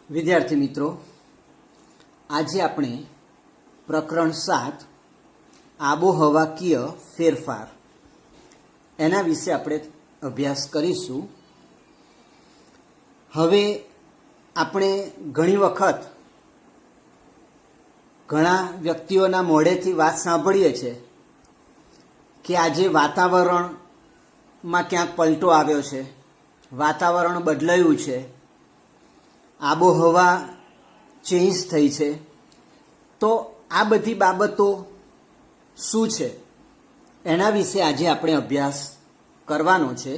વિદ્યાર્થી મિત્રો, આજે આપણે પ્રકરણ 7 આબોહવાકીય ફેરફાર એના વિશે આપણે અભ્યાસ કરીશું. હવે આપણે ઘણી વખત ઘણા વ્યક્તિઓના મોઢેથી વાત સાંભળીએ છીએ કે આજે વાતાવરણમાં ક્યાંક પલટો આવ્યો છે, વાતાવરણ બદલાયું છે, આબોહવા ચેન્જ થઈ છે. તો આ બધી બાબતો શું છે એના વિશે આજે આપણે અભ્યાસ કરવાનો છે.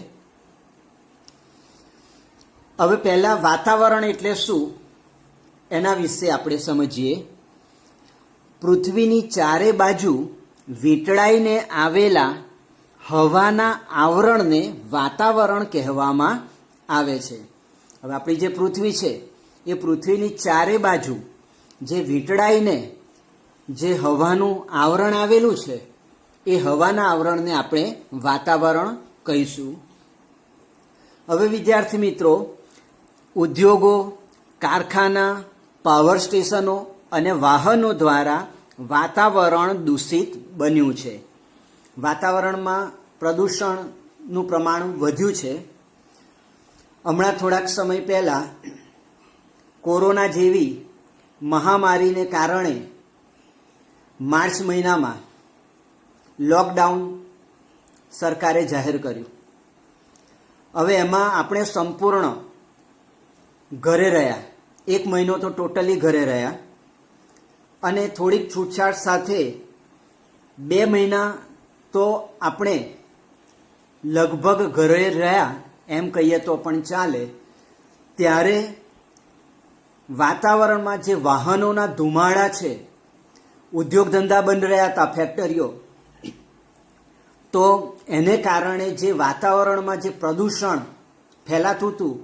હવે પહેલાં વાતાવરણ એટલે શું એના વિશે આપણે સમજીએ. પૃથ્વીની ચારે બાજુ વીંટળાઈને આવેલા હવાના આવરણને વાતાવરણ કહેવામાં આવે છે. હવે આપણી જે પૃથ્વી છે એ પૃથ્વીની ચારે બાજુ જે વીંટળાઈને જે હવાનું આવરણ આવેલું છે એ હવાના આવરણને આપણે વાતાવરણ કહીશું. હવે વિદ્યાર્થી મિત્રો, ઉદ્યોગો, કારખાના, પાવર સ્ટેશનો અને વાહનો દ્વારા વાતાવરણ દૂષિત બન્યું છે. વાતાવરણમાં પ્રદૂષણનું પ્રમાણ વધ્યું છે. હમણાં થોડાક સમય પહેલાં કોરોના જેવી મહામારીને કારણે માર્ચ મહિનામાં લોકડાઉન સરકારે જાહેર કર્યું. હવે એમાં આપણે સંપૂર્ણ ઘરે રહ્યા, 1 મહિનો તો ટોટલી ઘરે રહ્યા અને થોડીક છૂટછાટ સાથે 2 મહિના તો આપણે લગભગ ઘરે રહ્યા એમ કહીએ તો પણ ચાલે. ત્યારે વાતાવરણમાં જે વાહનોના ધુમાડા છે, ઉદ્યોગ ધંધા બંધ રહ્યા હતા, ફેક્ટરીઓ, તો એને કારણે જે વાતાવરણમાં જે પ્રદૂષણ ફેલાતું હતું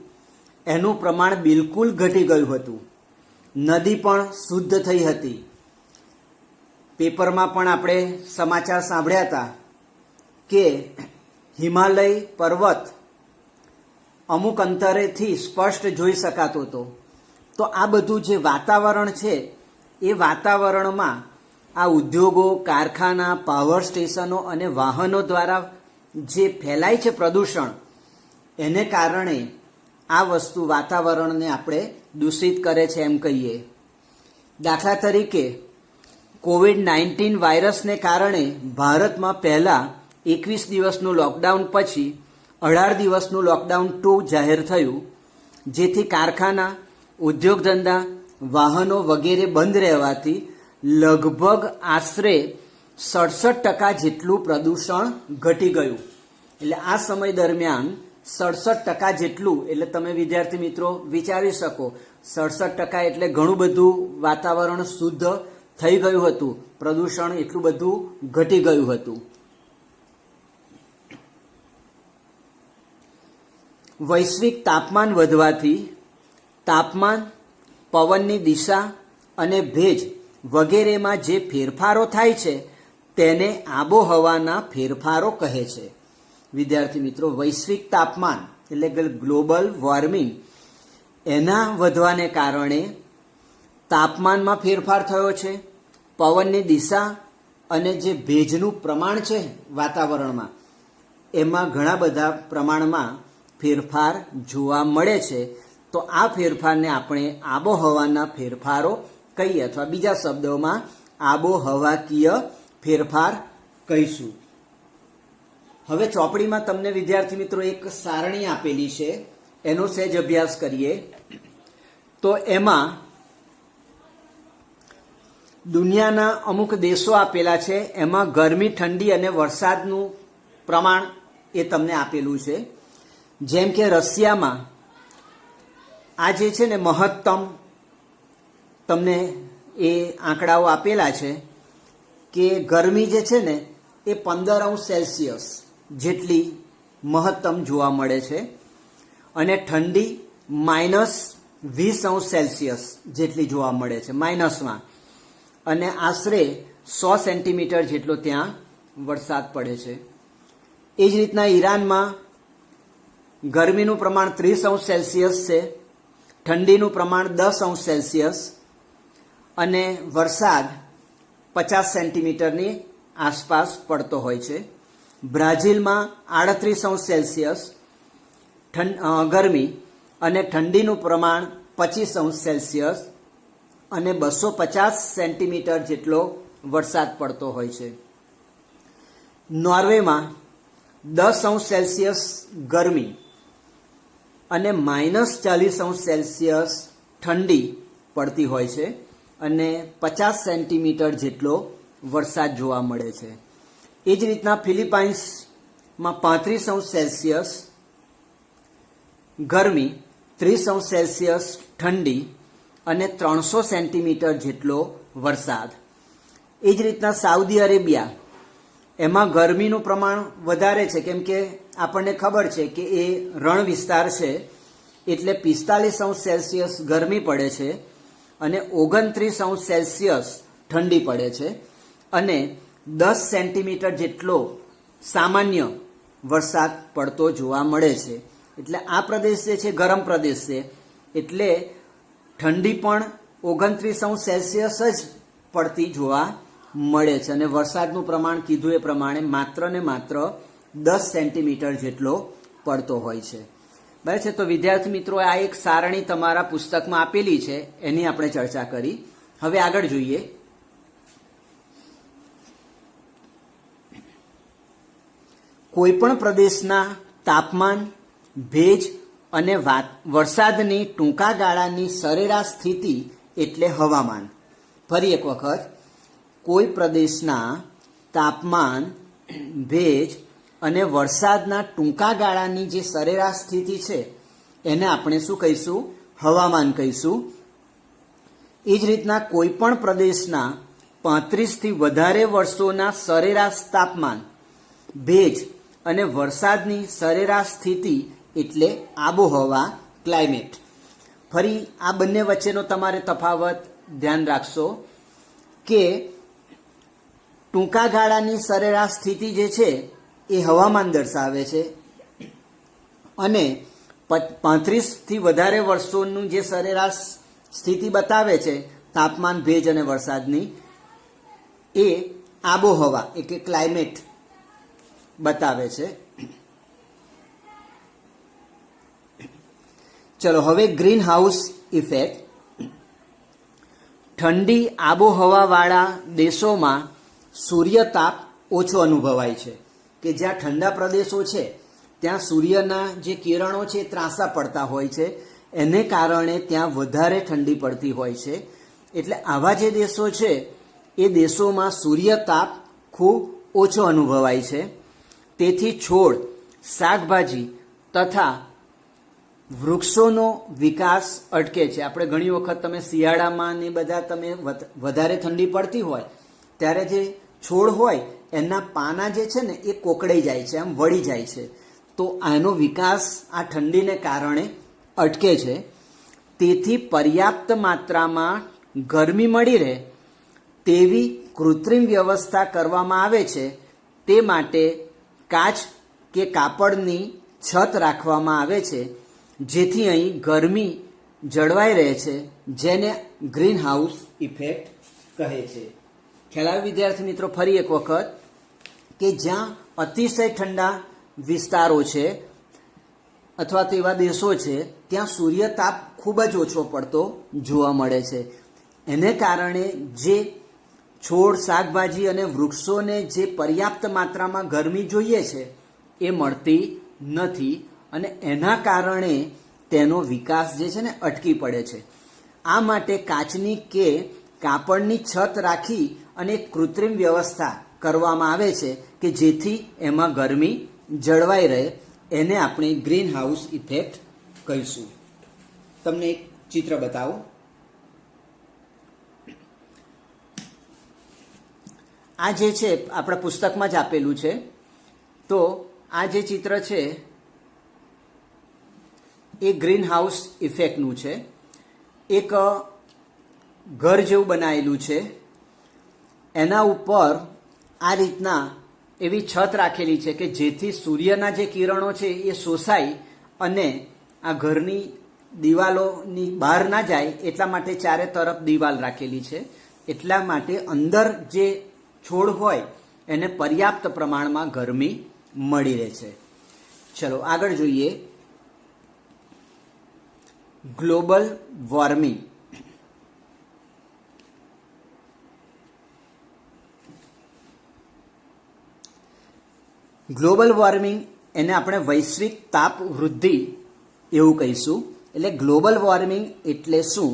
એનું પ્રમાણ બિલકુલ ઘટી ગયું હતું. નદી પણ શુદ્ધ થઈ હતી. પેપરમાં પણ આપણે સમાચાર સાંભળ્યા હતા કે હિમાલય પર્વત અમુક અંતરેથી સ્પષ્ટ જોઈ શકાતો હતો. તો આ બધું જે વાતાવરણ છે એ વાતાવરણમાં આ ઉદ્યોગો, કારખાના, પાવર સ્ટેશનો અને વાહનો દ્વારા જે ફેલાય છે પ્રદૂષણ, એને કારણે આ વસ્તુ વાતાવરણને આપણે દૂષિત કરે છે એમ કહીએ. દાખલા તરીકે કોવિડ-19 વાયરસને કારણે ભારતમાં પહેલાં 21 દિવસનું લોકડાઉન પછી 18 દિવસનું લોકડાઉન 2 જાહેર થયું, જેથી કારખાના, ઉદ્યોગ ધંધા, વાહનો વગેરે બંધ રહેવાથી લગભગ આશરે 67% જેટલું પ્રદૂષણ ઘટી ગયું. એટલે આ સમય દરમિયાન 67% જેટલું, એટલે તમે વિદ્યાર્થી મિત્રો વિચારી શકો, 67% એટલે ઘણું બધું વાતાવરણ શુદ્ધ થઈ ગયું હતું, પ્રદૂષણ એટલું બધું ઘટી ગયું હતું. વૈશ્વિક તાપમાન વધવાથી તાપમાન, પવનની દિશા અને ભેજ વગેરેમાં જે ફેરફારો થાય છે તેને આબોહવાના ફેરફારો કહે છે. વિદ્યાર્થી મિત્રો, વૈશ્વિક તાપમાન એટલે કે ગ્લોબલ વોર્મિંગ, એના વધવાને કારણે તાપમાનમાં ફેરફાર થયો છે. પવનની દિશા અને જે ભેજનું પ્રમાણ છે વાતાવરણમાં, એમાં ઘણા બધા પ્રમાણમાં ફેરફાર જોવા મળે છે. તો આ ફેરફારને આપણે આબોહવાના ફેરફારો કહીએ, અથવા બીજા શબ્દોમાં આબોહવાકીય ફેરફાર કહીશું. હવે ચોપડીમાં તમને વિદ્યાર્થી મિત્રો એક સારણી આપેલી છે, એનો સહેજ અભ્યાસ કરીએ. તો એમાં દુનિયાના અમુક દેશો આપેલા છે, એમાં ગરમી, ઠંડી અને વરસાદનું પ્રમાણ એ તમને આપેલું છે. જેમ કે રશિયામાં આ જે છે ને મહત્તમ, તમને એ આંકડાઓ આપેલા છે કે ગરમી જે છે ને એ 15°C જેટલી મહત્તમ જોવા મળે છે અને ઠંડી -20°C જેટલી જોવા મળે છે, માઇનસમાં. અને આશરે 100 સેન્ટીમીટર જેટલો ત્યાં વરસાદ પડે છે. એ જ રીતના ઈરાનમાં ગરમીનું પ્રમાણ 30°C છે ઠંડીનું પ્રમાણ 10°C અને વરસાદ 50 સેન્ટીમીટરની આસપાસ પડતો હોય છે. બ્રાઝિલમાં 38°C ગરમી અને ઠંડીનું પ્રમાણ 25°C અને 250 સેન્ટીમીટર જેટલો વરસાદ પડતો હોય છે. નોર્વેમાં 10°C ગરમી અને -40°C ઠંડી પડતી હોય છે અને 50 સેન્ટીમીટર જેટલો વરસાદ જોવા મળે છે. એ જ રીતના ફિલિપાઇન્સમાં 35°C ગરમી, 30°C ઠંડી અને 300 સેન્ટીમીટર જેટલો વરસાદ. એ જ રીતના સાઉદી અરેબિયા, એમાં ગરમીનું પ્રમાણ વધારે છે કેમ કે આપણને ખબર છે કે એ રણ વિસ્તાર છે એટલે 45°C ગરમી પડે છે અને 29°C ઠંડી પડે છે અને 10 સેન્ટીમીટર જેટલો સામાન્ય વરસાદ પડતો જોવા મળે છે. એટલે આ પ્રદેશ જે છે ગરમ પ્રદેશ છે એટલે ઠંડી પણ 29°C જ પડતી જોવા મળે છે અને વરસાદનું પ્રમાણ કીધું એ પ્રમાણે માત્ર ને માત્ર 10 સેન્ટીમીટર જેટલો પડતો હોય છે. બરાબર છે. તો વિદ્યાર્થી મિત્રો, આ એક સારણી તમારા પુસ્તકમાં આપેલી છે, એની આપણે ચર્ચા કરી. હવે આગળ જોઈએ. કોઈપણ પ્રદેશના તાપમાન, ભેજ અને વરસાદની ટૂંકા ગાળાની સરેરાશ સ્થિતિ એટલે હવામાન. ફરી એક વખત, કોઈ પ્રદેશના તાપમાન, ભેજ અને વરસાદના ટૂંકા ગાળાની જે સરેરાશ સ્થિતિ છે એને આપણે શું કહીશું? હવામાન કહીશું. એ જ રીતના કોઈ પણ પ્રદેશના 35થી વધારે વર્ષોના સરેરાશ તાપમાન, ભેજ અને વરસાદની સરેરાશ સ્થિતિ એટલે આબોહવા, ક્લાઇમેટ. ફરી આ બંને વચ્ચેનો તમારે તફાવત ધ્યાન રાખશો કે ટૂંકા ગાળાની સરેરાશ સ્થિતિ જે છે એ હવામાન દર્શાવે છે અને 35થી વધારે વર્ષોનું જે સરેરાશ સ્થિતિ બતાવે છે તાપમાન, ભેજ અને વરસાદની, એ આબોહવા એટલે ક્લાઇમેટ બતાવે છે. ચલો હવે ગ્રીન હાઉસ ઇફેક્ટ. ઠંડી આબોહવાવાળા દેશોમાં સૂર્યતાપ ઓછો અનુભવાય છે. કે જ્યાં ઠંડા પ્રદેશો છે ત્યાં સૂર્યના જે કિરણો છે એ ત્રાંસા પડતા હોય છે, એને કારણે ત્યાં વધારે ઠંડી પડતી હોય છે. એટલે આવા જે દેશો છે એ દેશોમાં સૂર્યતાપ ખૂબ ઓછો અનુભવાય છે. તેથી છોડ, શાકભાજી તથા વૃક્ષોનો વિકાસ અટકે છે. આપણે ઘણી વખત તમે શિયાળામાં ને બધા તમે વધારે ઠંડી પડતી હોય ત્યારે જે છોડ હોય એના પાના જે છે ને એ કોકડાઈ જાય છે, આમ વળી જાય છે. તો આનો વિકાસ આ ઠંડીને કારણે અટકે છે. તેથી પર્યાપ્ત માત્રામાં ગરમી મળી રહે તેવી કૃત્રિમ વ્યવસ્થા કરવામાં આવે છે. તે માટે કાચ કે કાપડની છત રાખવામાં આવે છે જેથી અહીં ગરમી જળવાઈ રહે છે, જેને ગ્રીન હાઉસ ઇફેક્ટ કહે છે. ખ્યાલ આવે વિદ્યાર્થી મિત્રો? ફરી એક વખત, કે જ્યાં અતિશય ઠંડા વિસ્તારો છે અથવા તો એવા દેશો છે ત્યાં સૂર્યતાપ ખૂબ જ ઓછો પડતો જોવા મળે છે. એને કારણે જે છોડ, શાકભાજી અને વૃક્ષોને જે પર્યાપ્ત માત્રામાં ગરમી જોઈએ છે એ મળતી નથી અને એના કારણે તેનો વિકાસ જે છે ને અટકી પડે છે. આ માટે કાચની કે કાપડની છત રાખી અને કૃત્રિમ વ્યવસ્થા કરવામાં આવે છે કે જેથી એમાં ગરમી જળવાઈ રહે. એને આપણે ગ્રીન હાઉસ ઇફેક્ટ કહીશું. તમને એક ચિત્ર બતાવું. આ જે છે આપણા પુસ્તકમાં જ આપેલું છે. તો આ જે ચિત્ર છે એ ગ્રીન હાઉસ ઇફેક્ટનું છે. એક ઘર જેવું બનાવેલું છે, એના ઉપર આ રીતના એવી છત રાખેલી છે કે જેથી સૂર્યના જે કિરણો છે એ શોષાય અને આ ઘરની દિવાલોની બહાર ના જાય એટલા માટે ચારે તરફ દિવાલ રાખેલી છે, એટલા માટે અંદર જે છોડ હોય એને પર્યાપ્ત પ્રમાણમાં ગરમી મળી રહે છે. ચલો આગળ જોઈએ ગ્લોબલ વોર્મિંગ. ગ્લોબલ વોર્મિંગ એને આપણે વૈશ્વિક તાપ વૃદ્ધિ એવું કહીશું. એટલે ગ્લોબલ વોર્મિંગ એટલે શું?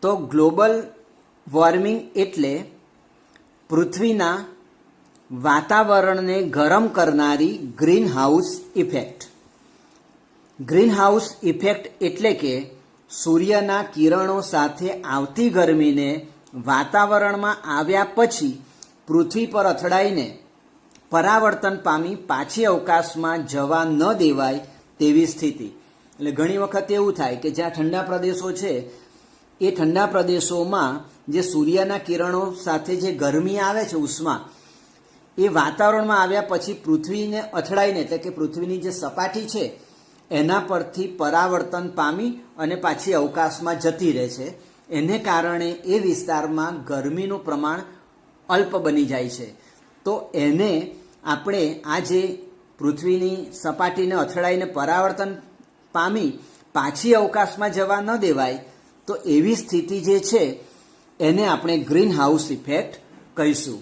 તો ગ્લોબલ વોર્મિંગ એટલે પૃથ્વીના વાતાવરણને ગરમ કરનારી green house effect. Green house effect એટલે કે સૂર્યના કિરણો સાથે આવતી ગરમીને વાતાવરણમાં આવ્યા પછી પૃથ્વી પર અથડાઈને પરાવર્તન પામી પાછી અવકાશમાં જવા ન દેવાય તેવી સ્થિતિ. એટલે ઘણી વખત એવું થાય કે જ્યાં ઠંડા પ્રદેશો છે એ ઠંડા પ્રદેશોમાં જે સૂર્યના કિરણો સાથે જે ગરમી આવે છે, ઉષ્મા, એ વાતાવરણમાં આવ્યા પછી પૃથ્વીને અથડાઈને, એટલે કે પૃથ્વીની જે સપાટી છે એના પરથી પરાવર્તન પામી અને પાછી અવકાશમાં જતી રહે છે. એને કારણે એ વિસ્તારમાં ગરમીનું પ્રમાણ અલ્પ બની જાય છે. તો એને આપણે આ જે પૃથ્વીની સપાટીને અથડાઈને પરાવર્તન પામી પાછી અવકાશમાં જવા ન દેવાય, તો એવી સ્થિતિ જે છે એને આપણે ગ્રીન હાઉસ ઇફેક્ટ કહીશું.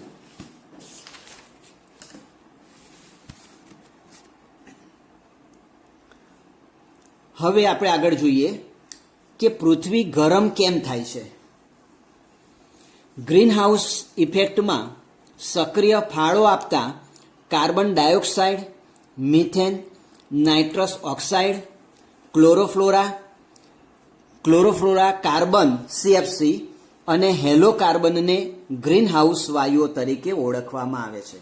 હવે આપણે આગળ જોઈએ કે પૃથ્વી ગરમ કેમ થાય છે. ગ્રીન હાઉસ ઇફેક્ટમાં સક્રિય ફાળો આપતા carbon dioxide, methane, nitrous oxide, chlorofluoro carbon CFC અને હેલો કાર્બનને ગ્રીન હાઉસ વાયુઓ તરીકે ઓળખવામાં આવે છે.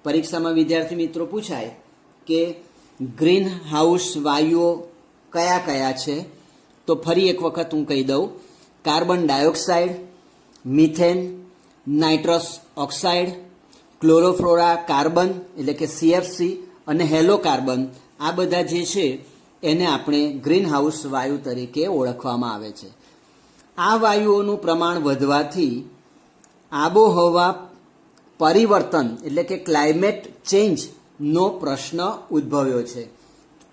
પરીક્ષામાં વિદ્યાર્થી મિત્રો પૂછાય કે ગ્રીન હાઉસ વાયુઓ કયા કયા છે, તો ફરી એક વખત હું કહી દઉં. Carbon dioxide, methane, nitrous oxide, chlorofluoro carbon એટલે કે CFC અને હેલો કાર્બન, આ બધા જે છે એને આપણે ગ્રીન હાઉસ વાયુ તરીકે ઓળખવામાં આવે છે. આ વાયુઓનું પ્રમાણ વધવાથી આબોહવા પરિવર્તન એટલે કે ક્લાઇમેટ ચેન્જનો પ્રશ્ન ઉદ્ભવ્યો છે.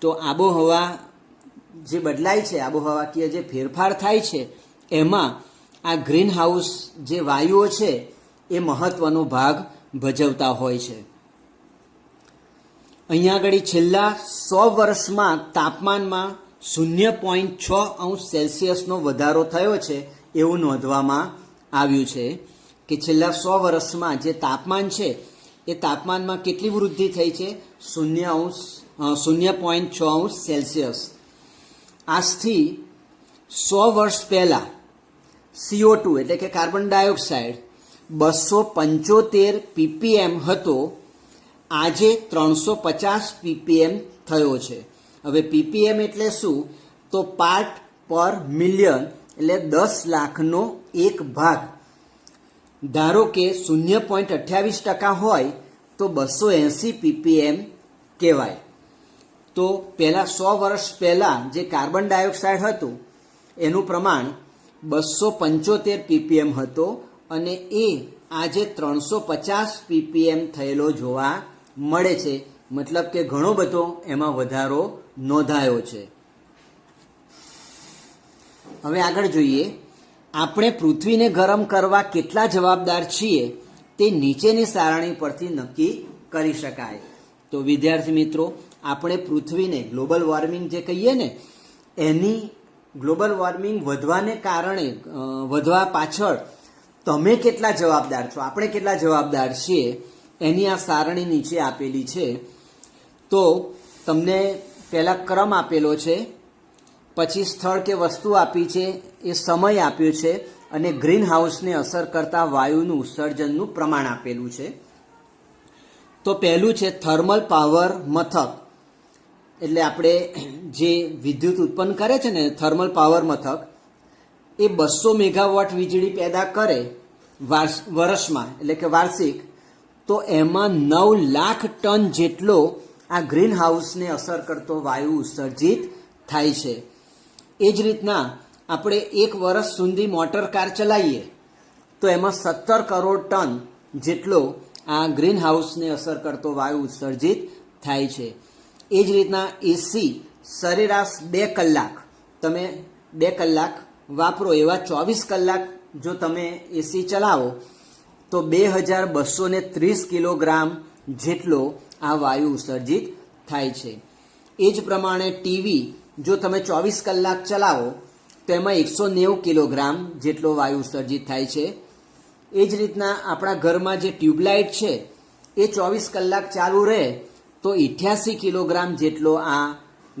તો આબોહવા જે બદલાય છે, આબોહવાકીય જે ફેરફાર થાય છે, એમાં આ ગ્રીન હાઉસ જે વાયુઓ છે એ મહત્વનો ભાગ ભજવતા હોય છે. અહીંયા આગળ છેલ્લા 100 વર્ષમાં તાપમાનમાં 0.6°C વધારો થયો છે એવું નોંધવામાં આવ્યું છે. કે છેલ્લા 100 વર્ષમાં જે તાપમાન છે એ તાપમાનમાં કેટલી વૃદ્ધિ થઈ છે? 0.6°C. આજથી 100 વર્ષ પહેલાં CO2 એટલે કે કાર્બન ડાયોક્સાઇડ 275 ppm હતો, આજે 350 ppm થયો છે. હવે ppm એટલે શું? તો પાર્ટ પર મિલિયન, એટલે 10 લાખનો એક ભાગ. ધારો કે 0.28% હોય તો 280 ppm કહેવાય. તો પહેલાં 100 વર્ષ પહેલાં જે કાર્બન ડાયોક્સાઇડ હતું એનું પ્રમાણ 275 ppm હતો અને એ આજે 350 ppm થયેલો જોવા મળે છે. મતલબ કે ઘણો બધો એમાં વધારો નોંધાયો છે. હવે આગળ જોઈએ, આપણે પૃથ્વીને ગરમ કરવા કેટલા જવાબદાર છીએ તે નીચેની સારણી પરથી નક્કી કરી શકાય. તો વિદ્યાર્થી મિત્રો, આપણે પૃથ્વીને ગ્લોબલ વોર્મિંગ જે કહીએ ને, એની ગ્લોબલ વોર્મિંગ વધવાને કારણે વધવા પાછળ તમે કેટલા જવાબદાર છો, આપણે કેટલા જવાબદાર છીએ, એની આ સારણી નીચે આપેલી છે. તો તમને પહેલાં ક્રમ આપેલો છે, પછી સ્થળ કે વસ્તુ આપી છે, એ સમય આપ્યો છે અને ગ્રીન હાઉસને અસર કરતા વાયુનું ઉત્સર્જનનું પ્રમાણ આપેલું છે. તો પહેલું છે થર્મલ પાવર મથક. એટલે આપણે જે વિદ્યુત ઉત્પન્ન કરે છે ને થર્મલ પાવર મથક, એ 200 મેગાવોટ વીજળી પેદા કરે વર્ષમાં, એટલે કે વાર્ષિક. તો એમાં 9 લાખ ટન જેટલો આ ગ્રીન હાઉસને અસર કરતો વાયુ ઉત્સર્જિત થાય છે. એ જ રીતના આપણે 1 વર્ષ સુધી મોટર કાર ચલાવીએ તો એમાં 17 કરોડ ટન જેટલો આ ગ્રીન હાઉસને અસર કરતો વાયુ ઉત્સર્જિત થાય છે. એ જ રીતના એસી સરેરાશ 2 કલાક તમે 2 કલાક વાપરો, એવા 24 કલાક જો તમે એસી ચલાવો તો 2230 કિલોગ્રામ જેટલો આ વાયુ ઉત્સર્જિત થાય છે. એ જ પ્રમાણે ટીવી જો તમે 24 કલાક ચલાવો તો એમાં 190 કિલોગ્રામ જેટલો વાયુ ઉત્સર્જિત થાય છે. એ જ રીતના આપણા ઘરમાં જે ટ્યુબલાઇટ છે એ 24 કલાક ચાલુ રહે તો 88 કિલોગ્રામ જેટલો આ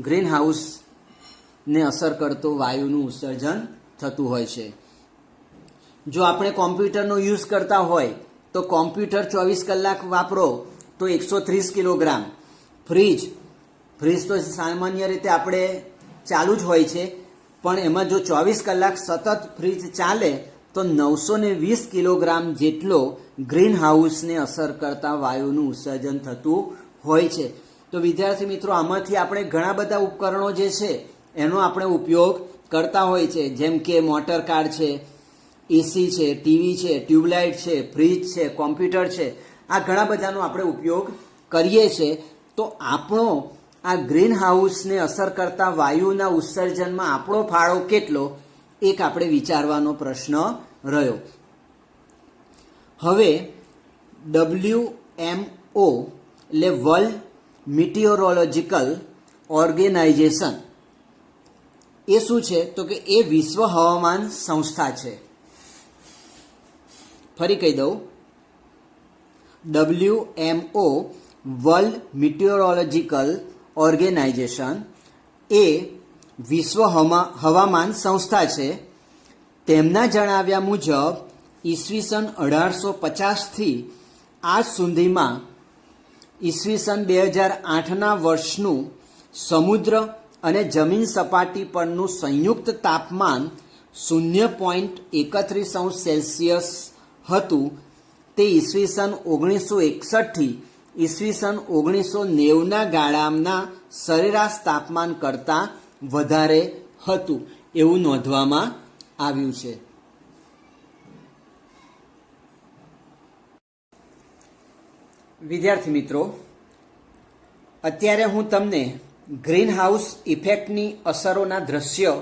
ગ્રીન હાઉસને અસર કરતો વાયુનું ઉત્સર્જન થતું હોય છે. જો આપણે કોમ્પ્યુટરનો યુઝ કરતા હોય તો કોમ્પ્યુટર 24 કલાક વાપરો તો 130 કિલોગ્રામ. ફ્રીજ તો સામાન્ય રીતે આપણે ચાલુ જ હોય છે, પણ એમાં જો 24 કલાક સતત ફ્રીજ ચાલે તો 920 કિલોગ્રામ જેટલો ગ્રીન હાઉસને અસર કરતા વાયુનું ઉત્સર્જન થતું હોય છે. તો વિદ્યાર્થી મિત્રો, આમાંથી આપણે ઘણા બધા ઉપકરણો જે છે એનો આપણે ઉપયોગ કરતા હોય છે, જેમ કે મોટર કાર છે, એસી છે, ટીવી છે, ટ્યુબલાઇટ છે, ફ્રીજ છે, કોમ્પ્યુટર છે, આ ઘણા બધાનો આપણે ઉપયોગ કરીએ છીએ. તો આપણો આ ગ્રીન હાઉસને અસર કરતા વાયુના ઉત્સર્જનમાં આપણો ફાળો કેટલો, એક આપણે વિચારવાનો પ્રશ્ન રહ્યો. હવે WMO એટલે વર્લ્ડ મિટિયોરોલોજીકલ ઓર્ગેનાઇઝેશન એ શું છે? તો કે એ વિશ્વ હવામાન સંસ્થા છે. ફરી કહી દઉં, WMO વર્લ્ડ મિટિયોરોલોજીકલ ઓર્ગેનાઇઝેશન એ વિશ્વ હવામાન સંસ્થા છે. તેમના જણાવ્યા મુજબ ઈસવીસન 1850થી આજ સુધીમાં ઈસવીસન 2008ના વર્ષનું સમુદ્ર અને જમીન સપાટી પરનું સંયુક્ત તાપમાન 0.31° હતું. તે ઈસવીસન 1961થી ઈસવીસન 1990ના ગાળાના સરેરાશ તાપમાન કરતાં વધારે હતું એવું નોંધવામાં આવ્યું છે. વિદ્યાર્થી મિત્રો, અત્યારે હું તમને ગ્રીન હાઉસ ઇફેક્ટની અસરોના દ્રશ્યો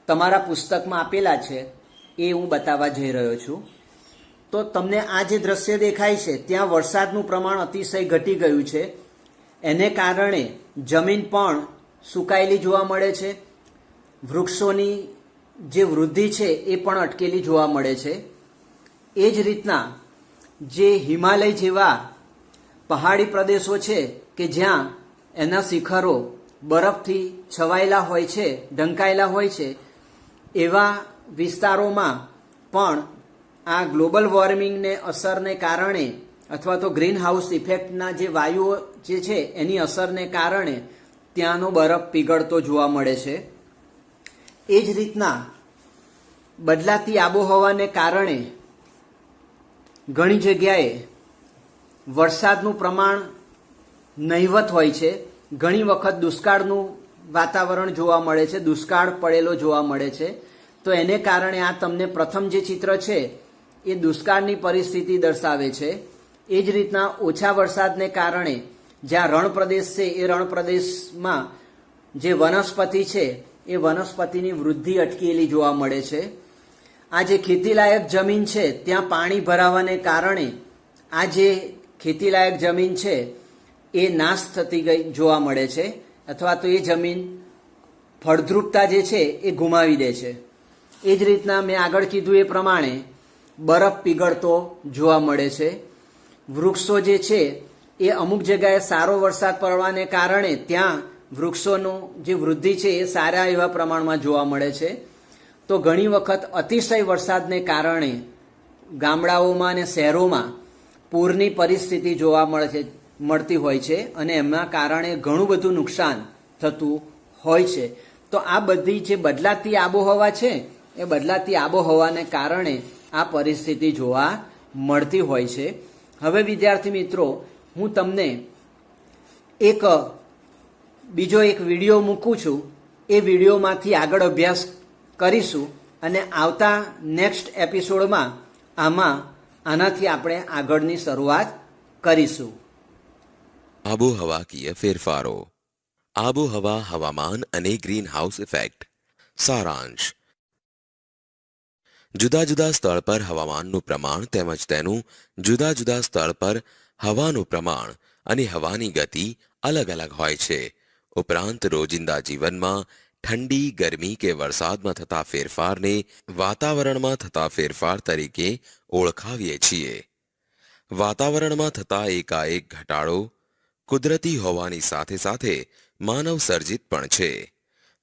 તમારા પુસ્તકમાં આપેલા છે એ હું બતાવવા જઈ રહ્યો છું. તો તમને આ જે દ્રશ્ય દેખાય છે ત્યાં વરસાદનું પ્રમાણ અતિશય ઘટી ગયું છે. એને કારણે જમીન પણ સુકાયેલી જોવા મળે છે. વૃક્ષોની જે વૃદ્ધિ છે એ પણ અટકેલી જોવા મળે છે. એ જ રીતના જે હિમાલય જેવા પહાડી પ્રદેશો છે કે જ્યાં એના શિખરો બરફથી છવાયેલા હોય છે, ઢંકાયેલા હોય છે, એવા વિસ્તારોમાં પણ આ ગ્લોબલ વોર્મિંગને અસરને કારણે અથવા તો ગ્રીન હાઉસ ઇફેક્ટના જે વાયુઓ જે છે એની અસરને કારણે ત્યાંનો બરફ પીગળતો જોવા મળે છે. એ જ રીતના બદલાતી આબોહવાને કારણે ઘણી જગ્યાએ વરસાદનું પ્રમાણ નહિવત હોય છે. ઘણી વખત દુષ્કાળનું વાતાવરણ જોવા મળે છે, દુષ્કાળ પડેલો જોવા મળે છે. તો એને કારણે આ તમને પ્રથમ જે ચિત્ર છે એ દુષ્કાળની પરિસ્થિતિ દર્શાવે છે. એ જ રીતના ઓછા વરસાદને કારણે જ્યાં રણ પ્રદેશ છે એ રણ પ્રદેશમાં જે વનસ્પતિ છે એ વનસ્પતિની વૃદ્ધિ અટકેલી જોવા મળે છે. આ જે ખેતીલાયક જમીન છે ત્યાં પાણી ભરાવાને કારણે આ જે ખેતીલાયક જમીન છે એ નાશ થતી ગઈ જોવા મળે છે, અથવા તો એ જમીન ફળદ્રુપતા જે છે એ ગુમાવી દે છે. એ જ રીતના મેં આગળ કીધું એ પ્રમાણે બરફ પીગળતો જોવા મળે છે. વૃક્ષો જે છે એ અમુક જગ્યાએ સારો વરસાદ પડવાને કારણે ત્યાં વૃક્ષોનું જે વૃદ્ધિ છે એ સારા એવા પ્રમાણમાં જોવા મળે છે. તો ઘણી વખત અતિશય વરસાદને કારણે ગામડાઓમાં અને શહેરોમાં પૂરની પરિસ્થિતિ જોવા મળતી હોય છે અને એમના કારણે ઘણું બધું નુકસાન થતું હોય છે. તો આ બધી જે બદલાતી આબોહવા છે એ બદલાતી આબોહવાને કારણે આ પરિસ્થિતિ જોવા મળતી હોય છે. હવે વિદ્યાર્થી મિત્રો, હું તમને બીજો એક વિડીયો મૂકું છું એ વિડીયોમાંથી આગળ અભ્યાસ કરીશું અને આવતા નેક્સ્ટ એપિસોડમાં આનાથી આપણે આગળની શરૂઆત કરીશું. આબોહવાકીય ફેરફારો. આબોહવા, હવામાન અને ગ્રીન હાઉસ ઇફેક્ટ. સારાંશ. જુદા જુદા સ્થળ પર હવામાનનું પ્રમાણ તેમજ તેનું જુદા જુદા સ્થળ પર હવાનું પ્રમાણ અને હવાની ગતિ અલગ અલગ હોય છે. ઉપરાંત રોજિંદા જીવનમાં ઠંડી, ગરમી કે વરસાદમાં થતા ફેરફારને વાતાવરણમાં થતા ફેરફાર તરીકે ઓળખાવીએ છીએ. વાતાવરણમાં થતા એકાએક ઘટાડો કુદરતી હોવાની સાથે સાથે માનવ સર્જિત પણ છે.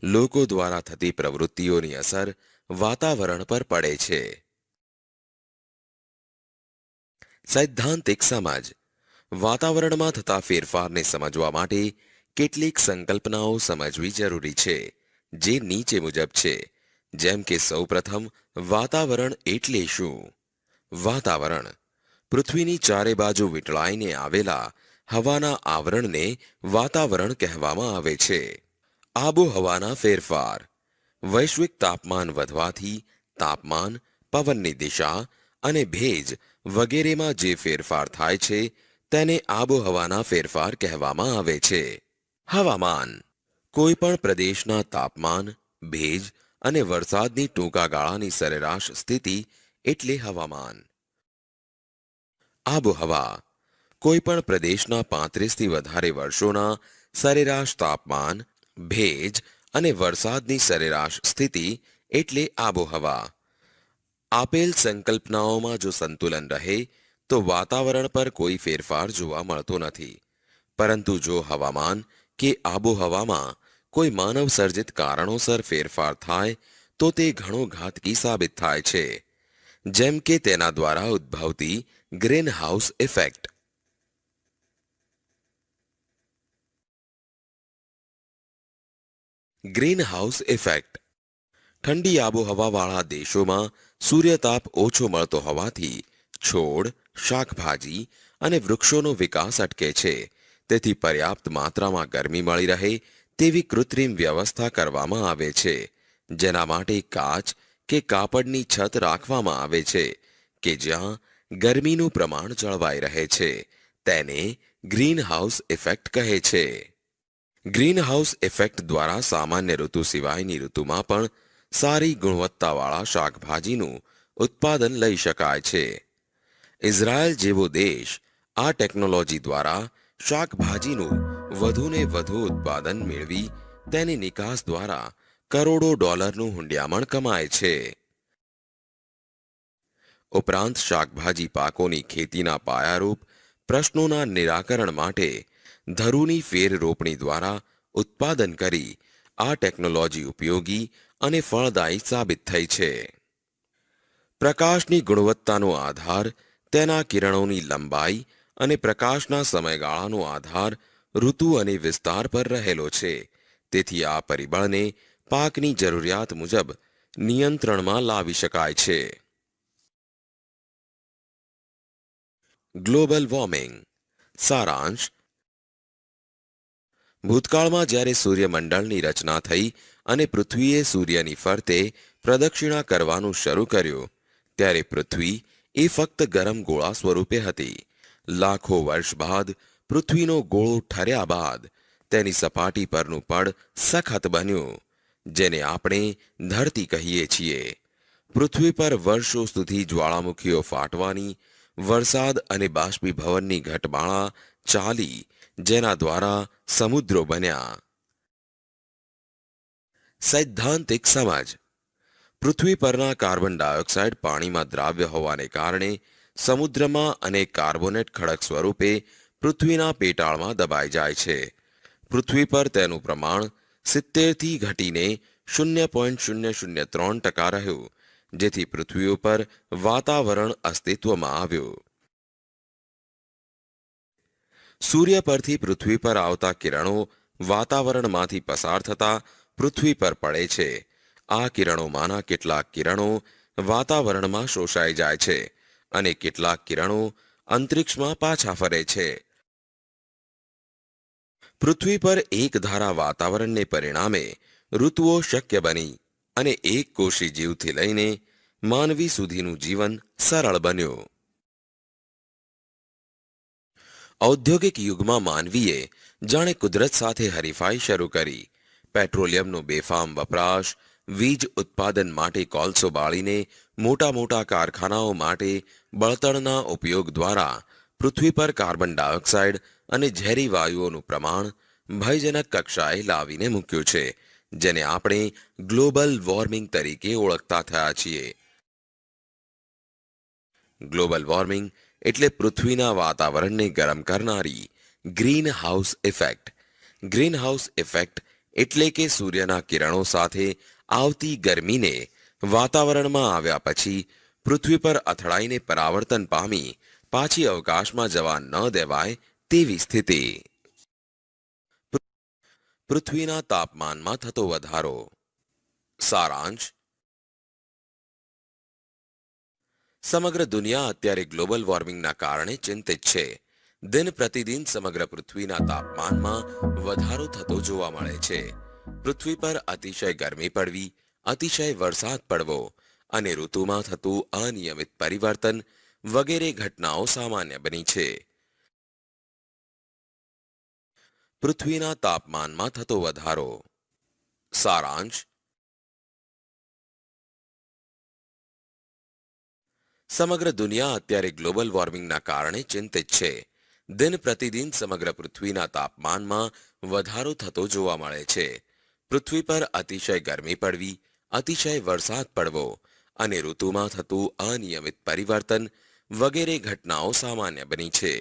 લોકો દ્વારા થતી પ્રવૃત્તિઓની અસર વાતાવરણ પર પડે છે. સૈદ્ધાંતિક સમજ. વાતાવરણમાં થતા ફેરફારને સમજવા માટે કેટલીક સંકલ્પનાઓ સમજવી જરૂરી છે, જે નીચે મુજબ છે. જેમ કે સૌપ્રથમ વાતાવરણ એટલે શું? વાતાવરણ પૃથ્વીની ચારે બાજુ વીંટળાઈને આવેલા હવાના આવરણને વાતાવરણ કહેવામાં આવે છે. આબોહવાના ફેરફાર. વૈશ્વિક તાપમાન વધવાથી તાપમાન, પવનની દિશા અને ભેજ વગેરેમાં જે ફેરફાર થાય છે તેને આબોહવાના ફેરફાર કહેવામાં આવે છે. હવામાન કોઈ પણ પ્રદેશના તાપમાન, ભેજ અને વરસાદની ટૂંકા ગાળાની સરેરાશ સ્થિતિ એટલે હવામાન. આબોહવા કોઈ પણ પ્રદેશના 35થી વધારે વર્ષોના સરેરાશ તાપમાન, ભેજ અને વરસાદની સરેરાશ સ્થિતિ એટલે આબોહવા. આપેલ સંકલ્પનાઓમાં જો સંતુલન રહે તો વાતાવરણ પર કોઈ ફેરફાર જોવા મળતો નથી. પરંતુ જો હવામાન કે આબોહવામાં કોઈ માનવ સર્જિત કારણોસર ફેરફાર થાય તો તે ઘણો ઘાતકી સાબિત થાય છે. જેમ કે તેના દ્વારા ઉદ્ભવતી green house effect. Green house effect. ઠંડી આબોહવાવાળા દેશોમાં સૂર્યતાપ ઓછો મળતો હોવાથી છોડ, શાકભાજી અને વૃક્ષોનો વિકાસ અટકે છે. તેથી પર્યાપ્ત માત્રામાં ગરમી મળી રહે તેવી કૃત્રિમ વ્યવસ્થા કરવામાં આવે છે, જેના માટે કાચ કે કાપડની છત રાખવામાં આવે છે કે જ્યાં ગરમીનું પ્રમાણ જળવાઈ રહે છે. તેને ગ્રીન હાઉસ ઇફેક્ટ કહે છે. ગ્રીન હાઉસ ઇફેક્ટ દ્વારા સામાન્ય ઋતુ સિવાયની ઋતુમાં પણ સારી ગુણવત્તાવાળા શાકભાજીનું ઉત્પાદન લઈ શકાય છે. ઇઝરાયલ જેવો દેશ આ ટેકનોલોજી દ્વારા શાકભાજીનું વધુને વધુ ઉત્પાદન મેળવી તેની નિકાસ દ્વારા કરોડો ડોલરનું હુંડિયામણ કમાય છે. ઉપરાંત શાકભાજી પાકોની ખેતીના પાયારૂપ પ્રશ્નોના નિરાકરણ માટે ધરુની ફેર રોપણી દ્વારા ઉત્પાદન કરી આ ટેકનોલોજી ઉપયોગી અને ફળદાયી સાબિત થઈ છે. પ્રકાશની ગુણવત્તાનો આધાર તેના કિરણોની લંબાઈ અને પ્રકાશના સમયગાળાનો આધાર ઋતુ અને વિસ્તાર પર રહેલો છે. તેથી આ પરિબળને પાકની જરૂરિયાત મુજબ નિયંત્રણમાં લાવી શકાય છે. Global warming. સારાંશ. ભૂતકાળમાં જ્યારે સૂર્યમંડળની રચના થઈ અને પૃથ્વીએ સૂર્યની ફરતે પ્રદક્ષિણા કરવાનું શરૂ કર્યું ત્યારે પૃથ્વી એ ફક્ત ગરમ ગોળા સ્વરૂપે હતી. લાખો વર્ષ બાદ પૃથ્વીનો ગોળો ઠર્યા બાદ તેની સપાટી પરનું પડ સખત બન્યું, જેને આપણે ધરતી કહીએ છીએ. પૃથ્વી પર વર્ષો સુધી જ્વાળામુખીઓ ફાટવાની, વરસાદ અને બાષ્પીભવનની ઘટમાળા ચાલી, જેના દ્વારા સમુદ્રો બન્યા. સૈદ્ધાંતિક સમજ. પૃથ્વી પરના કાર્બન ડાયોક્સાઇડ પાણીમાં દ્રાવ્ય હોવાને કારણે સમુદ્રમાં અને કાર્બોનેટ ખડક સ્વરૂપે પૃથ્વીના પેટાળમાં દબાઈ જાય છે. પૃથ્વી પર તેનું પ્રમાણ 70થી ઘટીને 0.003% રહ્યું, જેથી પૃથ્વી ઉપર વાતાવરણ અસ્તિત્વમાં આવ્યું. સૂર્ય પરથી પૃથ્વી પર આવતા કિરણો વાતાવરણમાંથી પસાર થતા પૃથ્વી પર પડે છે. આ કિરણોમાંના કેટલાક કિરણો વાતાવરણમાં શોષાઈ જાય છે અને કેટલાક કિરણો અંતરિક્ષમાં પાછા ફરે છે. પૃથ્વી પર એક ધારા વાતાવરણને પરિણામે ઋતુઓ શક્ય બની અને એક કોષી જીવથી લઈને માનવી સુધીનું જીવન સરળ બન્યું. ઔદ્યોગિક યુગમાં માનવીએ જાણે કુદરત સાથે હરીફાઈ શરૂ કરી. પેટ્રોલિયમનો બેફામ વપરાશ, વીજ ઉત્પાદન માટે કોલસો બાળીને મોટા મોટા કારખાનાઓ માટે બળતણના ઉપયોગ દ્વારા પૃથ્વી પર કાર્બન ડાયોક્સાઇડ અને ઝેરી વાયુઓનું પ્રમાણ ભયજનક કક્ષાએ લાવીને મૂક્યું છે, જેને આપણે ગ્લોબલ વોર્મિંગ તરીકે ઓળખતા થયા છીએ. ગ્લોબલ વોર્મિંગ એટલે પૃથ્વીના વાતાવરણને ગરમ કરનારી green house effect. Green house effect એટલે કે સૂર્યના કિરણો સાથે આવતી ગરમીને વાતાવરણમાં આવ્યા પછી પૃથ્વી પર અથડાઈને પરાવર્તન પામી પાછી અવકાશમાં જવા ન દેવાય તેવી સ્થિતિ. પૃથ્વીના તાપમાનમાં થતો વધારો. સારાંશ: સમગ્ર દુનિયા અત્યારે ગ્લોબલ વોર્મિંગના કારણે ચિંતિત છે. દિન પ્રતિદિન સમગ્ર પૃથ્વીના તાપમાનમાં વધારો થતો જોવા મળે છે. પૃથ્વી પર અતિશય ગરમી પડવી, અતિશય વરસાદ પડવો અને ઋતુમાં થતું અનિયમિત પરિવર્તન વગેરે ઘટનાઓ સામાન્ય બની છે. પૃથ્વીના તાપમાનમાં થતો વધારો. સારાંશ: સમગ્ર દુનિયા અત્યારે ગ્લોબલ વોર્મિંગના કારણે ચિંતિત છે. દિન પ્રતિદિન સમગ્ર પૃથ્વીના તાપમાનમાં વધારો થતો જોવા મળે છે. પૃથ્વી પર અતિશય ગરમી પડવી, અતિશય વરસાદ પડવો અને ઋતુમાં થતું અનિયમિત પરિવર્તન વગેરે ઘટનાઓ સામાન્ય બની છે.